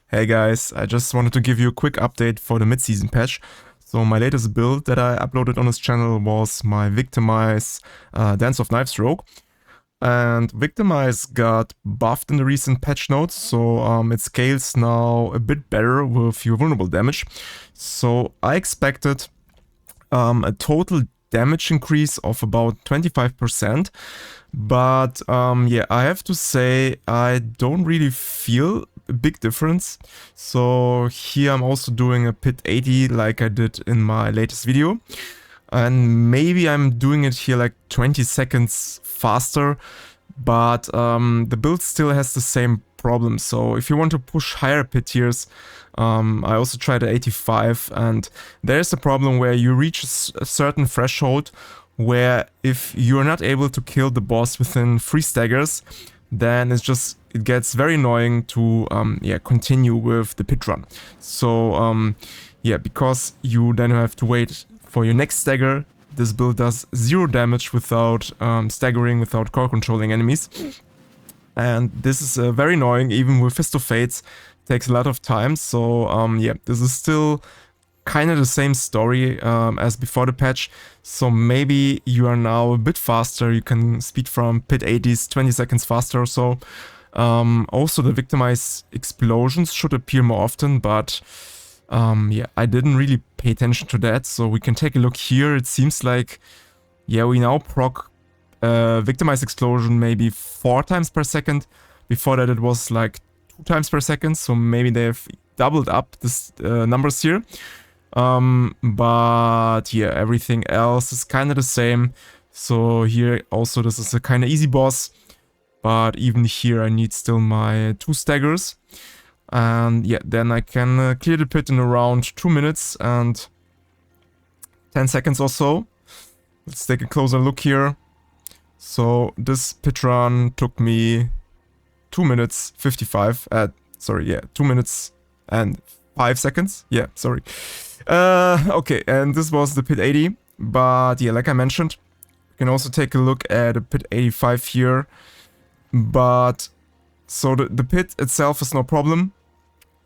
Hey guys, I just wanted to give you a quick update for the mid-season patch. So my latest build that I uploaded on this channel was my Victimize Dance of Knives rogue. And Victimize got buffed in the recent patch notes, so it scales now a bit better with your vulnerable damage. So I expected a total damage increase of about 25%. But yeah, I have to say I don't really feel a big difference. So here I'm also doing a pit 80 like I did in my latest video. And maybe I'm doing it here like 20 seconds faster, but the build still has the same problem. So if you want to push higher pit tiers, I also tried at 85, and there's a problem where you reach a certain threshold where if you're not able to kill the boss within 3 staggers, then it gets very annoying to yeah, continue with the pit run. So yeah, because you then have to wait for your next stagger, this build does 0 damage without staggering, without core controlling enemies. And this is very annoying, even with Fist of Fates, takes a lot of time. So yeah, this is still kind of the same story as before the patch. So maybe you are now a bit faster, you can speed from pit 80s 20 seconds faster or so. Also the Victimize explosions should appear more often, but yeah, I didn't really pay attention to that. So we can take a look here. It seems like, yeah, we now proc Victimize explosion maybe 4 times per second. Before that it was like 2 times per second, so maybe they have doubled up this numbers here. But yeah, everything else is kind of the same. So here also this is a kind of easy boss, but even here I need still my 2 staggers. And yeah, then I can clear the pit in around 2 minutes and 10 seconds or so. Let's take a closer look here. So this pit run took me 2 minutes 55 sorry, yeah, 2 minutes and 5 seconds. Yeah, sorry. Okay, and this was the pit 80. But yeah, like I mentioned, you can also take a look at a pit 85 here. But so the pit itself is no problem.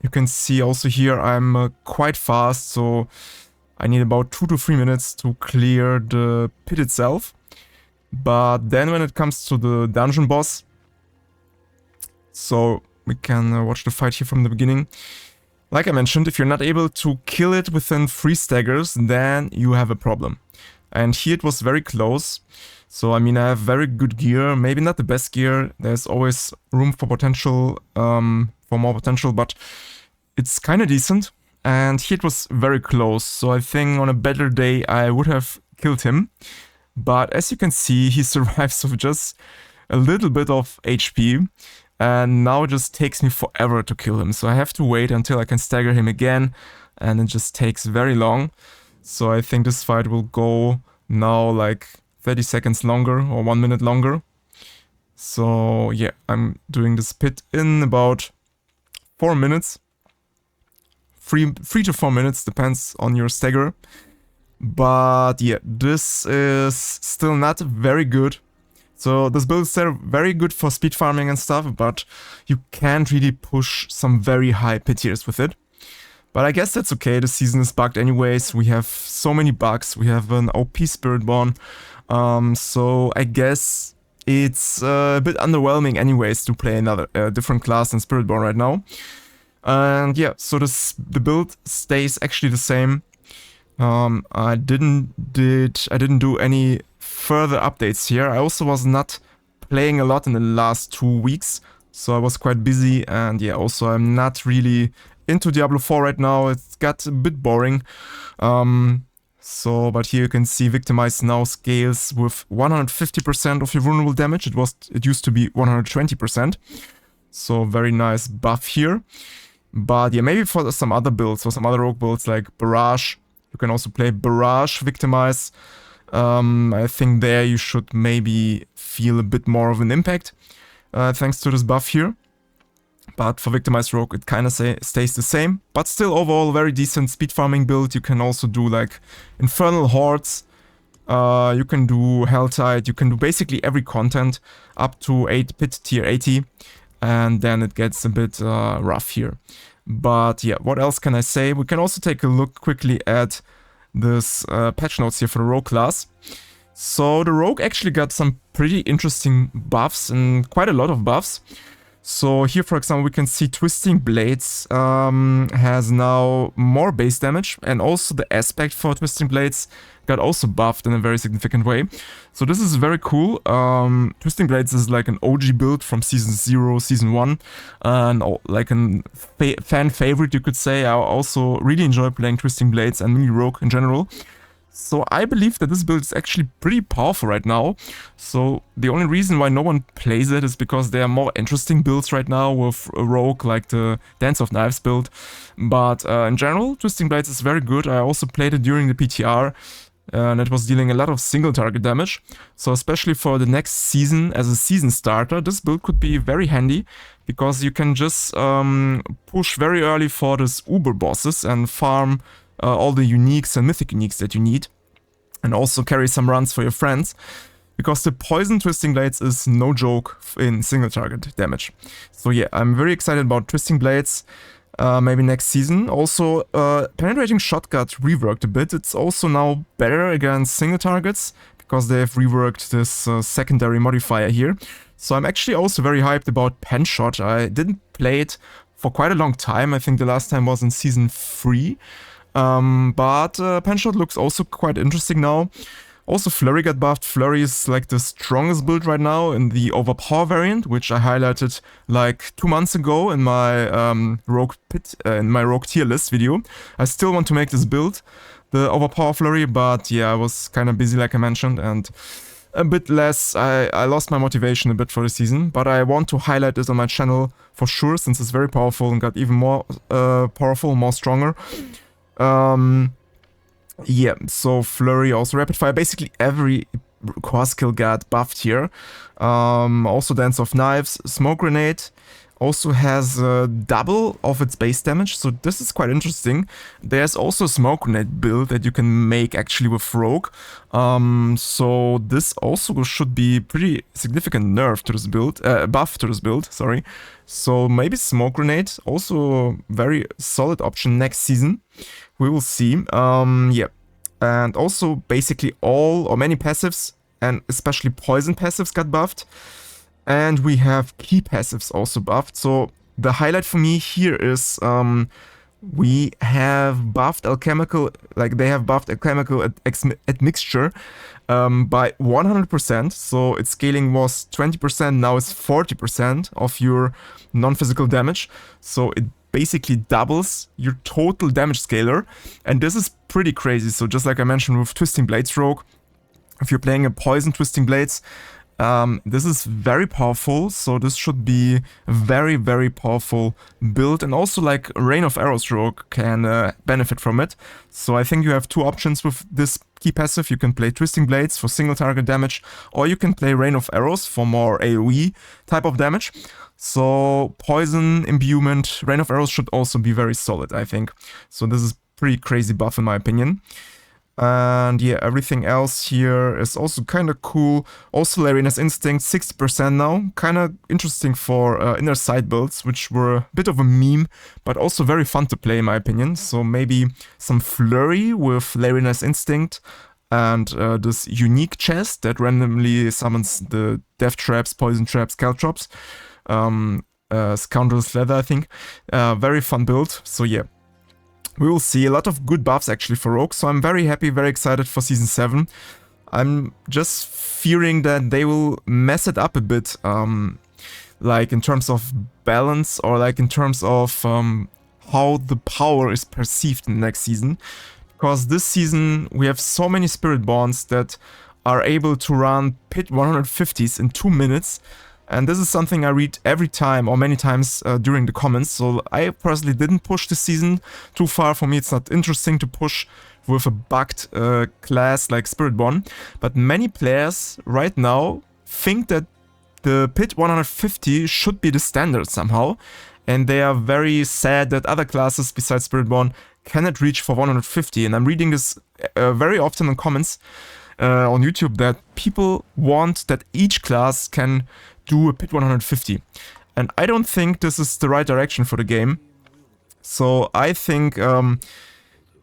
You can see also here I'm quite fast, so I need about 2 to 3 minutes to clear the pit itself. But then when it comes to the dungeon boss, so we can watch the fight here from the beginning. Like I mentioned, if you're not able to kill it within 3 staggers, then you have a problem. And here it was very close. So I mean, I have very good gear, maybe not the best gear. There's always room for potential, for more potential, but it's kind of decent. And here it was very close. So I think on a better day I would have killed him. But as you can see, he survives with just a little bit of HP. And now it just takes me forever to kill him. So I have to wait until I can stagger him again. And it just takes very long. So I think this fight will go now like 30 seconds longer or 1 minute longer. So yeah, I'm doing this pit in about 4 minutes. 3 to 4 minutes, depends on your stagger. But yeah, this is still not very good. So this build is still very good for speed farming and stuff, but you can't really push some very high pit tiers with it. But I guess that's okay, the season is bugged anyways, we have so many bugs, we have an OP Spiritborn, so I guess it's a bit underwhelming anyways to play another different class than Spiritborn right now. And yeah, so the build stays actually the same. I didn't do any further updates here. I also was not playing a lot in the last 2 weeks, so I was quite busy, and yeah, also I'm not really into Diablo 4 right now. It's got a bit boring. But here you can see Victimize now scales with 150% of your vulnerable damage. It used to be 120%. So very nice buff here. But yeah, maybe for some other builds, for some other rogue builds like Barrage, you can also play Barrage Victimize. I think there you should maybe feel a bit more of an impact thanks to this buff here. But for Victimize Rogue it kind of stays the same. But still overall very decent speed farming build. You can also do like Infernal Hordes. You can do Helltide. You can do basically every content up to 8 pit tier 80. And then it gets a bit rough here. But yeah, what else can I say? We can also take a look quickly at this patch notes here for the Rogue class. So the Rogue actually got some pretty interesting buffs and quite a lot of buffs. So here, for example, we can see Twisting Blades has now more base damage, and also the aspect for Twisting Blades got also buffed in a very significant way. So this is very cool. Twisting Blades is like an OG build from Season 0, Season 1, and like a fan favorite, you could say. I also really enjoy playing Twisting Blades and Mini Rogue in general. So I believe that this build is actually pretty powerful right now. So the only reason why no one plays it is because there are more interesting builds right now with a Rogue, like the Dance of Knives build. But in general, Twisting Blades is very good. I also played it during the PTR, and it was dealing a lot of single target damage. So especially for the next season, as a season starter, this build could be very handy, because you can just push very early for these Uber bosses and farm all the uniques and mythic uniques that you need, and also carry some runs for your friends, because the poison Twisting Blades is no joke in single target damage. So yeah, I'm very excited about Twisting Blades, maybe next season. Also, Penetrating Shot got reworked a bit. It's also now better against single targets, because they have reworked this secondary modifier here. So I'm actually also very hyped about Pen Shot. I didn't play it for quite a long time. I think the last time was in Season 3. But Pen Shot looks also quite interesting now. Also, Flurry got buffed. Flurry is like the strongest build right now in the Overpower variant, which I highlighted like 2 months ago in my Rogue tier list video. I still want to make this build, the Overpower Flurry, but yeah, I was kind of busy, like I mentioned, and a bit less. I lost my motivation a bit for the season, but I want to highlight this on my channel for sure, since it's very powerful and got even more powerful, more stronger. Yeah, so Flurry, also Rapid Fire, basically every core skill got buffed here. Also Dance of Knives, Smoke Grenade also has double of its base damage, so this is quite interesting. There's also a Smoke Grenade build that you can make actually with Rogue. So this also should be pretty significant nerf to this build, buff to this build, sorry. So maybe Smoke Grenade, also very solid option next season. We will see. Yeah, and also basically all or many passives, and especially poison passives, got buffed. And we have key passives also buffed. So the highlight for me here is we have buffed Alchemical, like they have buffed Alchemical at Mixture by 100%. So its scaling was 20%, now it's 40% of your non-physical damage. So it basically doubles your total damage scaler, and this is pretty crazy. So just like I mentioned with Twisting Blades Rogue, if you're playing a poison Twisting Blades, this is very powerful. So this should be a very, very powerful build, and also like Rain of Arrows Rogue can benefit from it. So I think you have two options with this key passive. You can play Twisting Blades for single target damage, or you can play Rain of Arrows for more AoE type of damage. So Poison, Imbuement, Rain of Arrows should also be very solid, I think. So this is pretty crazy buff in my opinion. And yeah, everything else here is also kind of cool. Also Larina's Instinct, 60% now. Kind of interesting for inner side builds, which were a bit of a meme, but also very fun to play in my opinion. So maybe some Flurry with Larina's Instinct, and this unique chest that randomly summons the Death Traps, Poison Traps, Caltrops. Scoundrel's Leather, I think. Very fun build, so yeah. We will see a lot of good buffs actually for Rogue, so I'm very happy, very excited for Season 7. I'm just fearing that they will mess it up a bit, like in terms of balance, or like in terms of how the power is perceived in the next season. Because this season we have so many Spirit Bonds that are able to run Pit 150s in 2 minutes. And this is something I read every time, or many times during the comments. So I personally didn't push this season too far. For me, it's not interesting to push with a bugged class like Spirit Bond. But many players right now think that the Pit 150 should be the standard somehow. And they are very sad that other classes besides Spirit Bond cannot reach for 150. And I'm reading this very often in comments on YouTube, that people want that each class can do a Pit 150. And I don't think this is the right direction for the game. So I think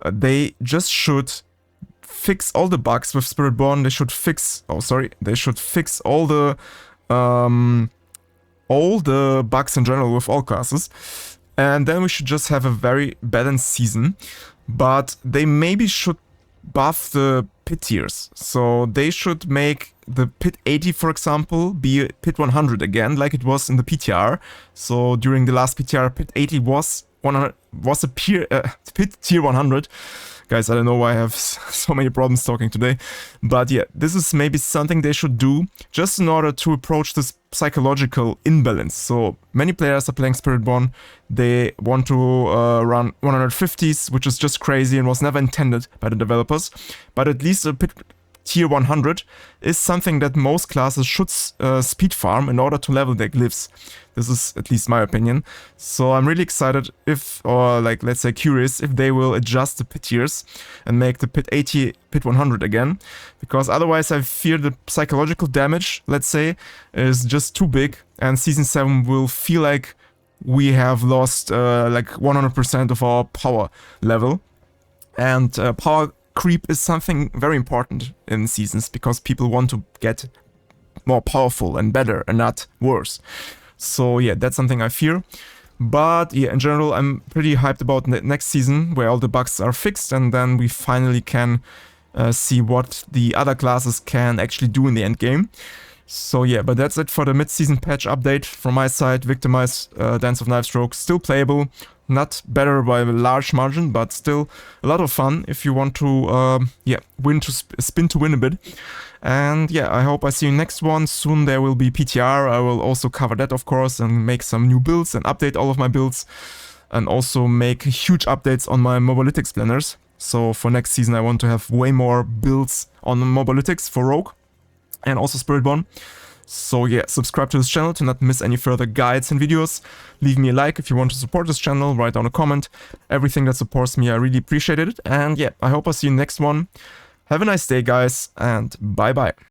they just should fix all the bugs with Spiritborn. They should fix, they should fix all the bugs in general with all classes. And then we should just have a very balanced season. But they maybe should buff the pit tiers. So they should make the pit 80, for example, be pit 100 again, like it was in the PTR. So during the last PTR, pit 80 was a pit tier 100. Guys, I don't know why I have so many problems talking today. But yeah, this is maybe something they should do just in order to approach this psychological imbalance. So many players are playing Spiritborn. They want to run 150s, which is just crazy and was never intended by the developers. But at least a pit tier 100 is something that most classes should speed farm in order to level their glyphs. This is at least my opinion. So I'm really excited let's say curious, if they will adjust the pit tiers and make the pit 80 pit 100 again. Because otherwise I fear the psychological damage, let's say, is just too big, and Season 7 will feel like we have lost 100% of our power level. And power creep is something very important in seasons, because people want to get more powerful and better and not worse. So yeah, that's something I fear. But yeah, in general, I'm pretty hyped about the next season, where all the bugs are fixed, and then we finally can see what the other classes can actually do in the end game. So yeah, but that's it for the mid-season patch update from my side. Victimize Dance of Knifestroke, still playable. Not better by a large margin, but still a lot of fun if you want to, spin to win a bit. And yeah, I hope I see you next one. Soon there will be PTR. I will also cover that, of course, and make some new builds and update all of my builds. And also make huge updates on my Mobalytics planners. So for next season I want to have way more builds on Mobalytics for Rogue and also Spiritborn. So yeah, subscribe to this channel to not miss any further guides and videos. Leave me a like if you want to support this channel, write down a comment. Everything that supports me, I really appreciate it. And yeah, I hope I see you next one. Have a nice day, guys, and bye bye.